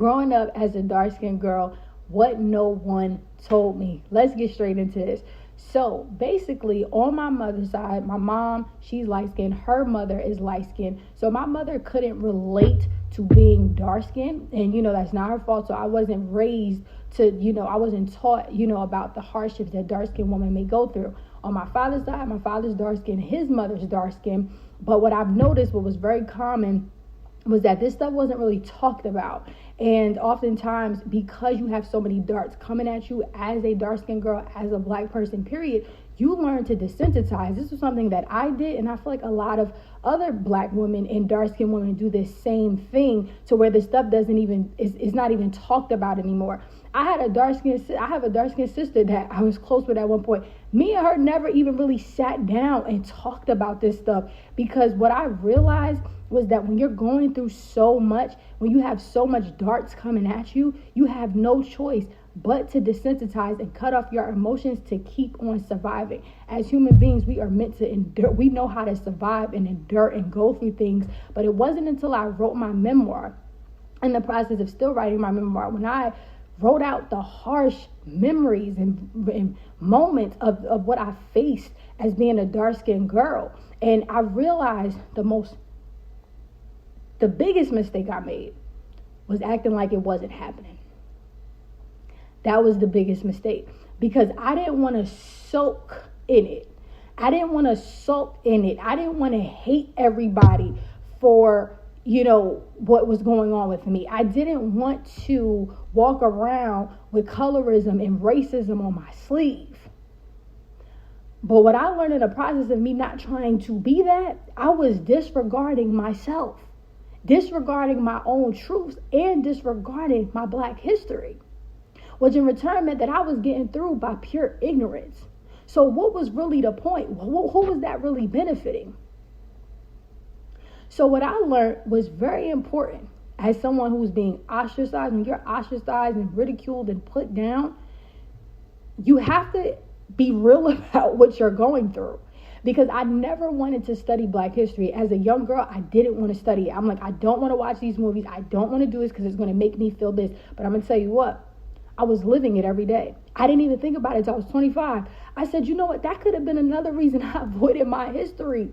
growing up as a dark-skinned girl, what no one told me. Let's get straight into this. So basically, on my mother's side, my mom, she's light-skinned. Her mother is light-skinned. So my mother couldn't relate to being dark-skinned. And, that's not her fault. So I wasn't raised to, I wasn't taught, about the hardships that dark-skinned women may go through. On my father's side, my father's dark-skinned. His mother's dark-skinned. But what I've noticed, what was very common, was that this stuff wasn't really talked about. And oftentimes, because you have so many darts coming at you as a dark-skinned girl, as a black person, period, you learn to desensitize. This was something that I did, and I feel like a lot of other black women and dark-skinned women do this same thing, to where this stuff is not even talked about anymore. I have a dark-skinned sister that I was close with at one point. Me and her never even really sat down and talked about this stuff, because what I realized was that when you're going through so much, when you have so much darts coming at you, you have no choice but to desensitize and cut off your emotions to keep on surviving. As human beings, we are meant to endure. We know how to survive and endure and go through things. But it wasn't until I wrote my memoir, in the process of still writing my memoir, when I wrote out the harsh memories and moments of what I faced as being a dark-skinned girl. And I realized the biggest mistake I made was acting like it wasn't happening. That was the biggest mistake, because I didn't want to soak in it. I didn't want to sulk in it. I didn't want to hate everybody for, what was going on with me. I didn't want to walk around with colorism and racism on my sleeve. But what I learned in the process of me not trying to be that, I was disregarding myself, disregarding my own truths, and disregarding my black history, which in return meant that I was getting through by pure ignorance. So what was really the point? Who was that really benefiting? So what I learned was very important as someone who's being ostracized. When you're ostracized and ridiculed and put down, you have to be real about what you're going through. Because I never wanted to study black history. As a young girl, I didn't want to study it. I'm like, I don't want to watch these movies. I don't want to do this because it's going to make me feel this. But I'm going to tell you what, I was living it every day. I didn't even think about it until I was 25. I said, you know what, that could have been another reason I avoided my history.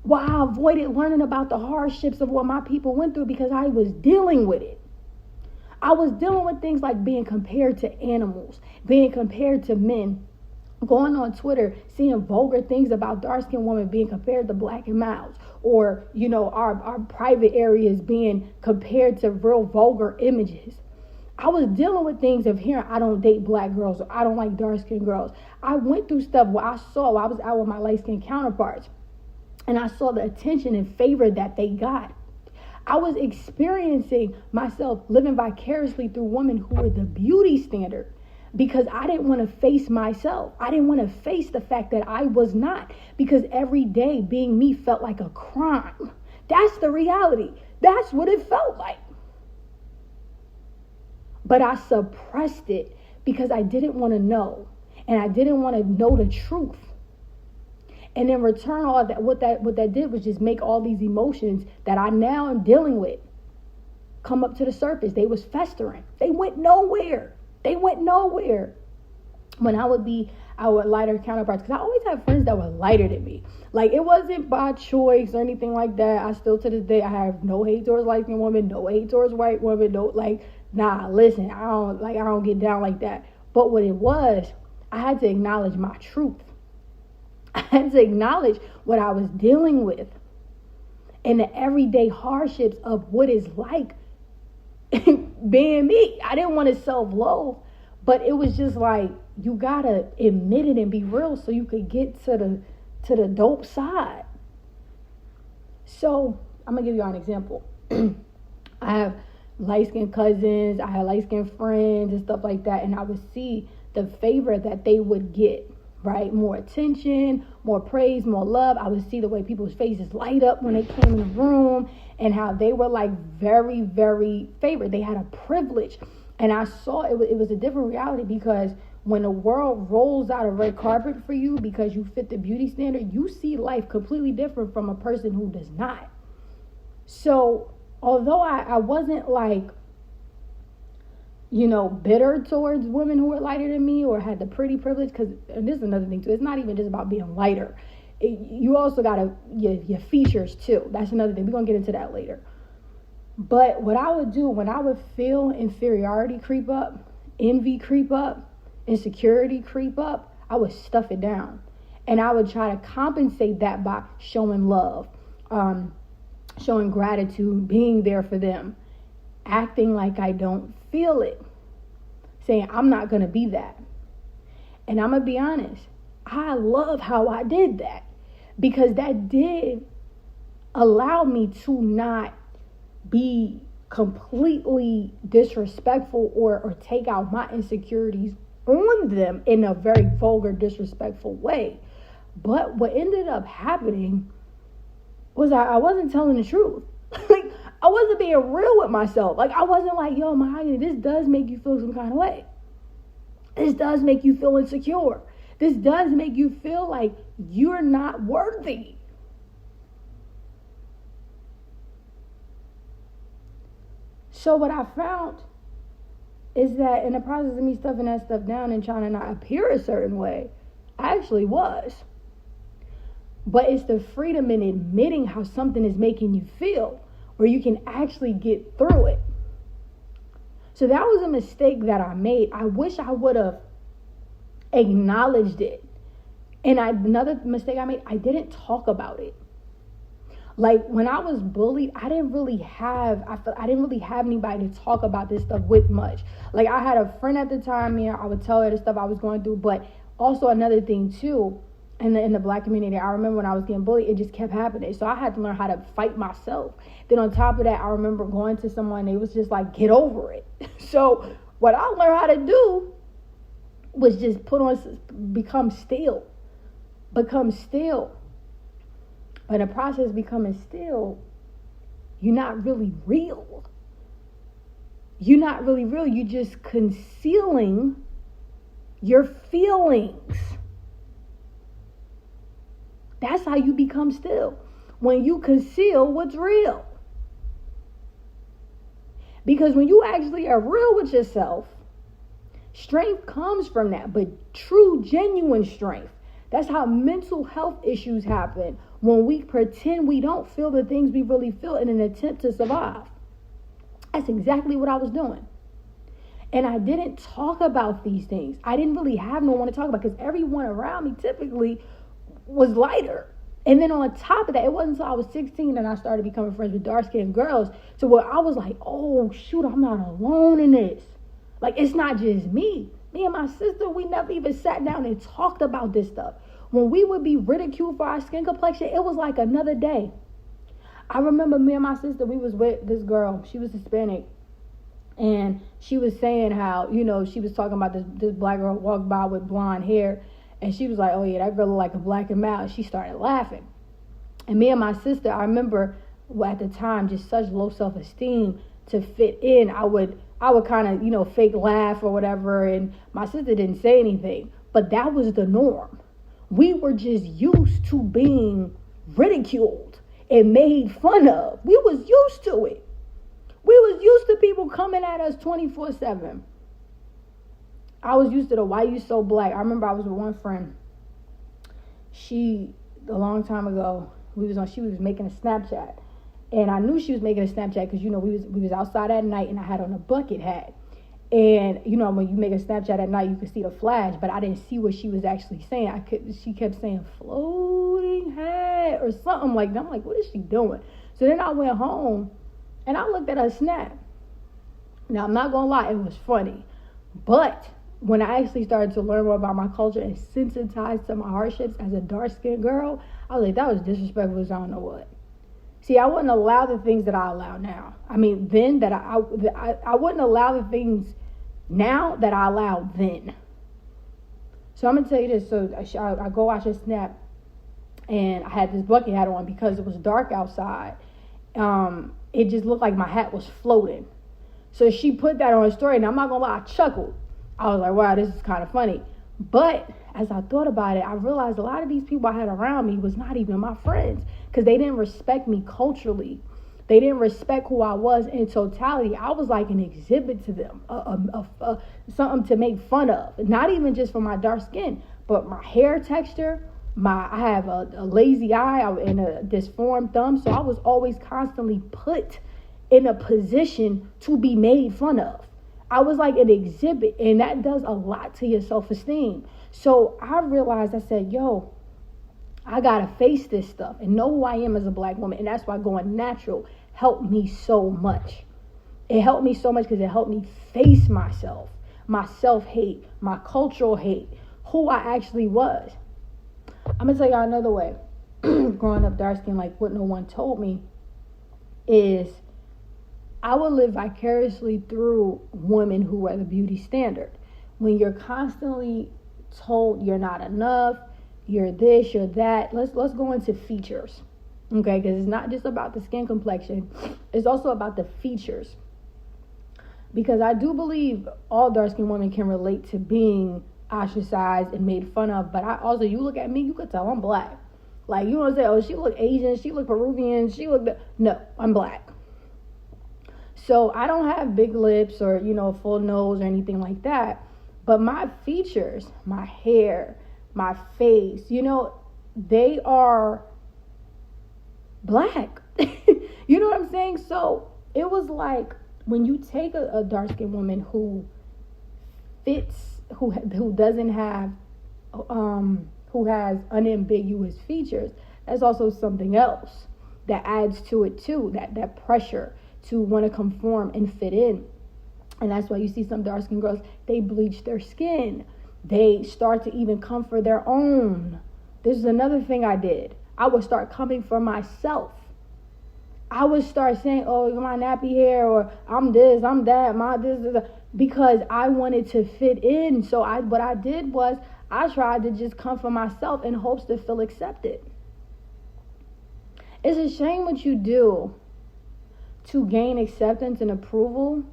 Why I avoided learning about the hardships of what my people went through, because I was dealing with it. I was dealing with things like being compared to animals, being compared to men, going on Twitter, seeing vulgar things about dark-skinned women being compared to black and mouths, or, our private areas being compared to real vulgar images. I was dealing with things of hearing I don't date black girls, or I don't like dark-skinned girls. I went through stuff where I was out with my light-skinned counterparts, and I saw the attention and favor that they got. I was experiencing myself living vicariously through women who were the beauty standard, because I didn't want to face myself. I didn't want to face the fact that I was not, because every day being me felt like a crime. That's the reality. That's what it felt like. But I suppressed it because I didn't want to know, and I didn't want to know the truth. And in return, all that what that did was just make all these emotions that I now am dealing with come up to the surface. They was festering. They went nowhere. When I would be our lighter counterparts, because I always have friends that were lighter than me. Like, it wasn't by choice or anything like that. I still, to this day, I have no hate towards light-skinned women, no hate towards white women, listen, I don't get down like that. But what it was, I had to acknowledge my truth. I had to acknowledge what I was dealing with and the everyday hardships of what it's like being me. I didn't want to self-loathe, but it was just like, you gotta admit it and be real so you could get to the dope side. So I'm gonna give y'all an example. I have light-skinned cousins, I had light-skinned friends and stuff like that, and I would see the favor that they would get, right? More attention, more praise, more love. I would see the way people's faces light up when they came in the room, and how they were like very, very favored. They had a privilege. And I saw it was a different reality, because when the world rolls out a red carpet for you because you fit the beauty standard, you see life completely different from a person who does not. So although I wasn't like bitter towards women who were lighter than me or had the pretty privilege. Because this is another thing too. It's not even just about being lighter. You also got your features too. That's another thing. We're going to get into that later. But what I would do when I would feel inferiority creep up, envy creep up, insecurity creep up, I would stuff it down. And I would try to compensate that by showing love, showing gratitude, being there for them, acting like I don't feel it, saying I'm not going to be that. And I'm going to be honest, I love how I did that, because that did allow me to not be completely disrespectful or take out my insecurities on them in a very vulgar, disrespectful way. But what ended up happening was I wasn't telling the truth. Like, I wasn't being real with myself. Like, I wasn't like, yo, Mahogany, this does make you feel some kind of way. This does make you feel insecure. This does make you feel like you're not worthy. So what I found is that in the process of me stuffing that stuff down and trying to not appear a certain way, I actually was. But it's the freedom in admitting how something is making you feel, where you can actually get through it. So that was a mistake that I made. I wish I would have acknowledged it. And another mistake I made, I didn't talk about it. Like, when I was bullied, I didn't really have anybody to talk about this stuff with much. Like, I had a friend at the time, I would tell her the stuff I was going through. But also another thing too, in the Black community, I remember when I was getting bullied, it just kept happening. So I had to learn how to fight myself. Then on top of that, I remember going to someone, they was just like, get over it. So what I learned how to do was just become still. But in the process of becoming still, you're not really real. You're not really real. You're just concealing your feelings. That's how you become still. When you conceal what's real. Because when you actually are real with yourself, strength comes from that. But true, genuine strength. That's how mental health issues happen. When we pretend we don't feel the things we really feel in an attempt to survive. That's exactly what I was doing. And I didn't talk about these things. I didn't really have no one to talk about, because everyone around me typically was lighter. And then on top of that, it wasn't until I was 16 that I started becoming friends with dark-skinned girls, to where I was like, oh, shoot, I'm not alone in this. Like, it's not just me. Me and my sister, we never even sat down and talked about this stuff. When we would be ridiculed for our skin complexion, it was like another day. I remember me and my sister, we was with this girl. She was Hispanic. And she was saying how, she was talking about this black girl walked by with blonde hair. And she was like, oh yeah, that girl looked like a black and mild. She started laughing. And me and my sister, I remember at the time, just such low self-esteem to fit in. I would kind of, fake laugh or whatever. And my sister didn't say anything. But that was the norm. We were just used to being ridiculed and made fun of. We was used to it. We was used to people coming at us 24/7. I was used to the why you so black. I remember I was with one friend. A long time ago, she was making a Snapchat. And I knew she was making a Snapchat because, we was outside at night and I had on a bucket hat. And, when you make a Snapchat at night, you could see the flash, but I didn't see what she was actually saying. She kept saying floating head or something like that. I'm like, what is she doing? So then I went home and I looked at her Snap. Now, I'm not going to lie, it was funny. But when I actually started to learn more about my culture and sensitized to my hardships as a dark-skinned girl, I was like, that was disrespectful as I don't know what. See, I wouldn't allow the things that I allow now. I mean, then that I wouldn't allow the things now that I allowed then. So I'm going to tell you this. So I go watch a Snap, and I had this bucket hat on because it was dark outside. It just looked like my hat was floating. So she put that on her story, and I'm not going to lie, I chuckled. I was like, wow, this is kind of funny. But as I thought about it, I realized a lot of these people I had around me was not even my friends, because they didn't respect me culturally. They didn't respect who I was in totality. I was like an exhibit to them, something to make fun of. Not even just for my dark skin, but my hair texture. I have a lazy eye and a disformed thumb, so I was always constantly put in a position to be made fun of. I was like an exhibit, and that does a lot to your self-esteem. So I realized, I said, yo, I gotta face this stuff and know who I am as a black woman. And that's why going natural helped me so much. It helped me so much because it helped me face myself, my self-hate, my cultural hate, who I actually was. I'm gonna tell y'all another way. Growing up dark skinned, like what no one told me, is I would live vicariously through women who were the beauty standard. When you're constantly told you're not enough, you're this, you're that. Let's go into features, okay? Because it's not just about the skin complexion. It's also about the features. Because I do believe all dark-skinned women can relate to being ostracized and made fun of. But I also, you look at me, you could tell I'm black. Like, you don't say, oh, she look Asian, she look Peruvian, she look... No, I'm black. So I don't have big lips or, full nose or anything like that. But my features, my hair, my face, they are black. You know what I'm saying? So it was like when you take a dark-skinned woman who fits, who doesn't have, who has unambiguous features, that's also something else that adds to it too, that pressure to want to conform and fit in. And that's why you see some dark-skinned girls, they bleach their skin. They start to even come for their own. This is another thing I did. I would start coming for myself. I would start saying, oh, my nappy hair, or I'm this, I'm that, my this, because I wanted to fit in. So what I did was I tried to just come for myself in hopes to feel accepted. It's a shame what you do to gain acceptance and approval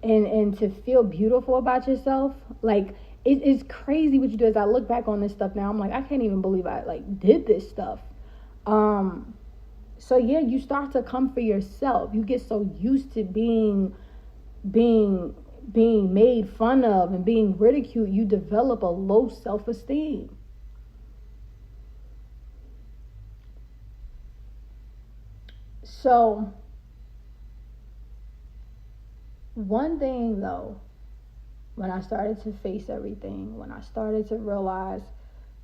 and to feel beautiful about yourself. Like, it's crazy what you do. As I look back on this stuff now, I'm like, I can't even believe I did this stuff. So yeah, you start to come for yourself. You get so used to being made fun of and being ridiculed, you develop a low self-esteem. So one thing though, when I started to face everything, when I started to realize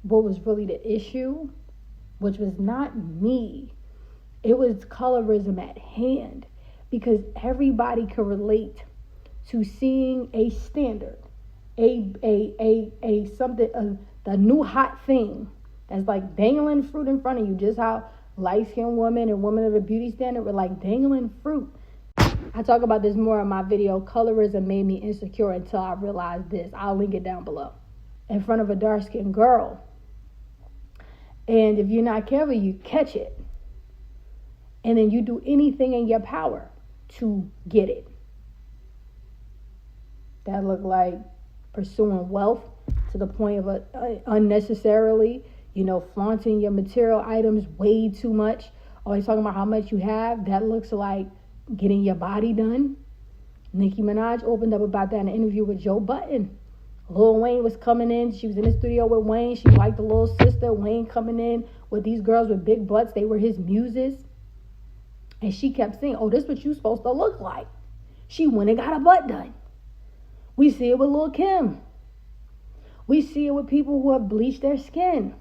what was really the issue, which was not me, it was colorism at hand, because everybody could relate to seeing a standard, a something, the new hot thing that's like dangling fruit in front of you, just how light-skinned women and women of the beauty standard were like dangling fruit. I talk about this more in my video, Colorism Made Me Insecure Until I Realized This. I'll link it down below. In front of a dark-skinned girl. And if you're not careful, you catch it. And then you do anything in your power to get it. That looked like pursuing wealth to the point of unnecessarily, flaunting your material items way too much. Always talking about how much you have. That looks like getting your body done. Nicki Minaj opened up about that in an interview with Joe Budden. Lil Wayne was coming in. She was in the studio with Wayne. She liked the little sister. Wayne coming in with these girls with big butts. They were his muses. And she kept saying, oh, this is what you're supposed to look like. She went and got a butt done. We see it with Lil Kim. We see it with people who have bleached their skin.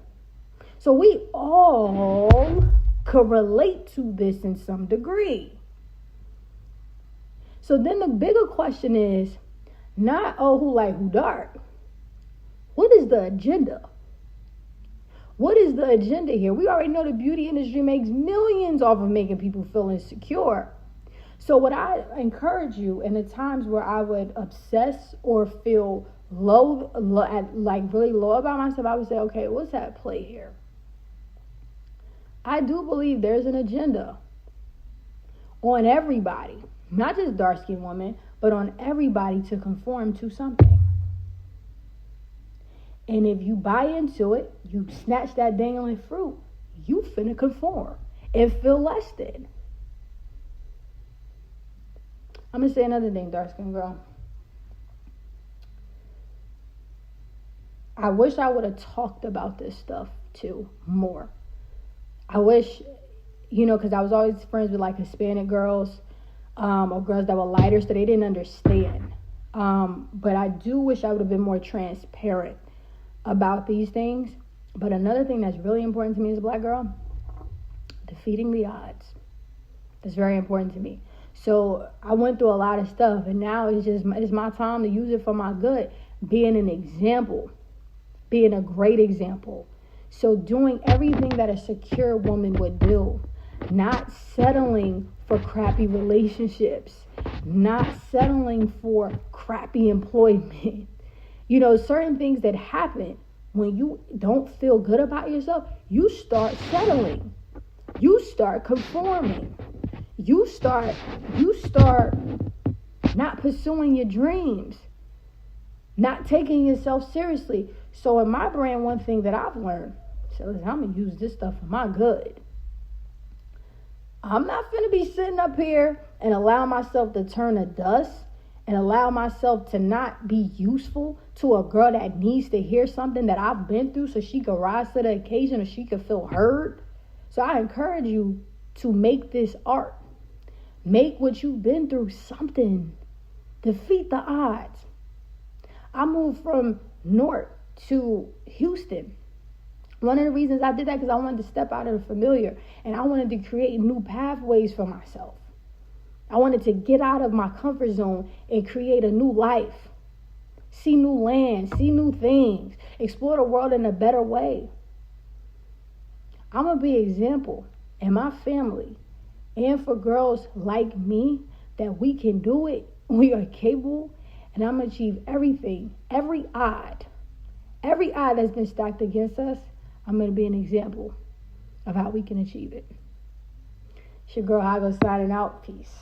So we all could relate to this in some degree. So then the bigger question is not, oh, who light, who dark. What is the agenda? What is the agenda here? We already know the beauty industry makes millions off of making people feel insecure. So what I encourage you in the times where I would obsess or feel low, really low about myself, I would say, okay, what's at play here? I do believe there's an agenda on everybody, not just dark-skinned women, but on everybody to conform to something. And if you buy into it, you snatch that dangling fruit, you finna conform and feel less than. I'm going to say another thing, dark skin girl. I wish I would have talked about this stuff too more. I wish, because I was always friends with like Hispanic girls or girls that were lighter, so they didn't understand. But I do wish I would have been more transparent about these things. But another thing that's really important to me as a black girl, defeating the odds. That's very important to me. So I went through a lot of stuff, and now it's my time to use it for my good. Being an example, being a great example. So doing everything that a secure woman would do, not settling for crappy relationships, not settling for crappy employment. Certain things that happen when you don't feel good about yourself, you start settling. You start conforming. You start not pursuing your dreams, not taking yourself seriously. So in my brand, one thing that I've learned, so I'm going to use this stuff for my good. I'm not going to be sitting up here and allow myself to turn to dust and allow myself to not be useful to a girl that needs to hear something that I've been through so she could rise to the occasion or she could feel heard. So I encourage you to make this art. Make what you've been through something. Defeat the odds. I moved from North to Houston. One of the reasons I did that because I wanted to step out of the familiar and I wanted to create new pathways for myself. I wanted to get out of my comfort zone and create a new life. See new land, see new things, explore the world in a better way. I'm going to be an example in my family and for girls like me that we can do it, we are capable, and I'm going to achieve everything, every odd that's been stacked against us. I'm going to be an example of how we can achieve it. It's your girl Hago signing out. Peace.